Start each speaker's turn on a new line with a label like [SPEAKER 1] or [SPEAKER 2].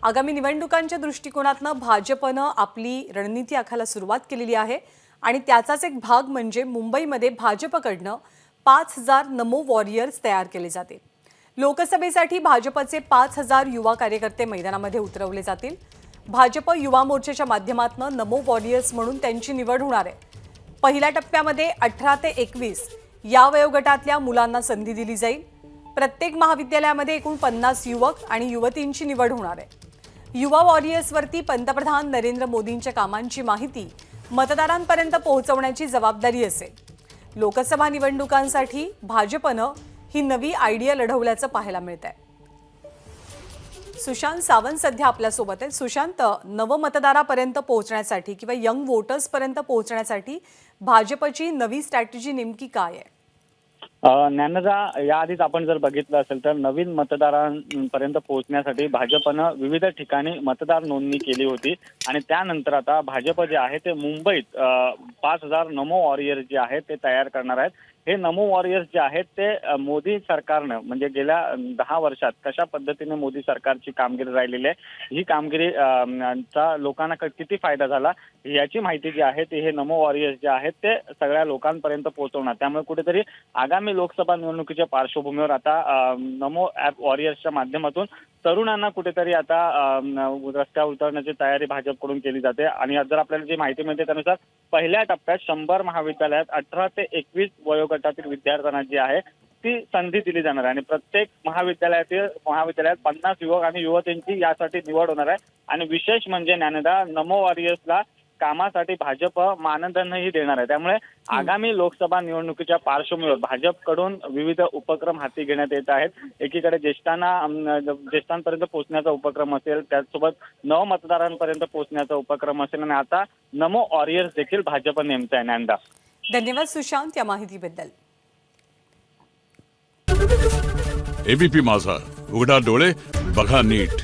[SPEAKER 1] आगामी निवडणुकांच्या दृष्टिकोनातनं भाजपनं आपली रणनीती आखायला सुरुवात केलेली आहे आणि त्याचाच एक भाग म्हणजे मुंबईमध्ये भाजपकडनं 5000 नमो वॉरियर्स तयार केले जातील। लोकसभेसाठी भाजपचे 5000 युवा कार्यकर्ते मैदानामध्ये उतरवले जातील। भाजप युवा मोर्चाच्या माध्यमातून नमो वॉरियर्स म्हणून त्यांची निवड होणार आहे। पहिल्या टप्प्यामध्ये 18 ते 21 या वयोगटातल्या मुलांना संधी दिली जाईल। प्रत्येक महाविद्यालयामध्ये एकूण 50 युवक आणि युवतींची निवड होणार आहे। युवा वॉरियर्सवरती पंतप्रधान नरेंद्र मोदींच्या कामांची माहिती मतदारांपर्यंत पोहोचवण्याची जबाबदारी असेल। लोकसभा निवडणुकांसाठी भाजपनं ही नवी आयडिया लढवल्याचं पाहायला मिळतंय। सुशांत सावंत सध्या आपल्या सोबत आहेत। सुशांत, नवमतदारापर्यंत पोहोचण्यासाठी किंवा यंग वोटर्स पर्यंत पोहोचण्यासाठी भाजपची नवी स्ट्रॅटेजी नेमकी काय आहे?
[SPEAKER 2] ज्ञानदा, याआधीच आपण जर बघितलं असेल तर नवीन मतदारांपर्यंत पोहोचण्यासाठी भाजपनं विविध ठिकाणी मतदार नोंदणी केली होती आणि त्यानंतर आता भाजप जे आहे ते मुंबईत 5000 नमो वॉरियर्स जे आहेत ते तयार करणार आहेत। हे नमो वॉरियर्स जे आहेत ते मोदी सरकारनं म्हणजे गेल्या 10 वर्षात कशा पद्धतीने मोदी सरकारची कामगिरी राहिलेली आहे, ही कामगिरी चा लोकांना किती फायदा झाला याची माहिती जी आहे ते हे नमो वॉरियर्स जे आहेत ते सगळ्या लोकांपर्यंत पोहोचवणार। त्यामुळे कुठेतरी आगामी लोकसभा निवडणुकीच्या पार्श्वभूमीवर आता नमो ॲप वॉरियर्सच्या माध्यमातून तरुणांना कुठेतरी आता रस्त्यावर उतरण्याची तयारी भाजपकडून केली जाते। आणि जर आपल्याला जी माहिती मिळते त्यानुसार पहिल्या टप्प्यात 100 महाविद्यालयात 18 ते 21 वयोगटातील विद्यार्थ्यांना जी आहे ती संधी दिली जाणार आहे आणि प्रत्येक महाविद्यालयात 50 युवक आणि युवतींची यासाठी निवड होणार आहे। आणि विशेष म्हणजे ज्ञानदा, नमो वॉरियर्सला कामासाठी भाजप मानधनही देणार आहे। त्यामुळे आगामी लोकसभा निवडणुकीच्या पार्श्वभूमीवर भाजपकडून विविध उपक्रम हाती घेण्यात येत आहेत। एकीकडे ज्येष्ठांपर्यंत पोहोचण्याचा उपक्रम असेल, त्याचसोबत नवमतदारांपर्यंत पोहोचण्याचा उपक्रम असेल आणि आता नमो वॉरियर्स देखील भाजप नेमचं आहे। ज्ञानदा,
[SPEAKER 1] धन्यवाद सुशांत या माहितीबद्दल।
[SPEAKER 3] एबीपी माझा, उघडा डोळे बघा नीट।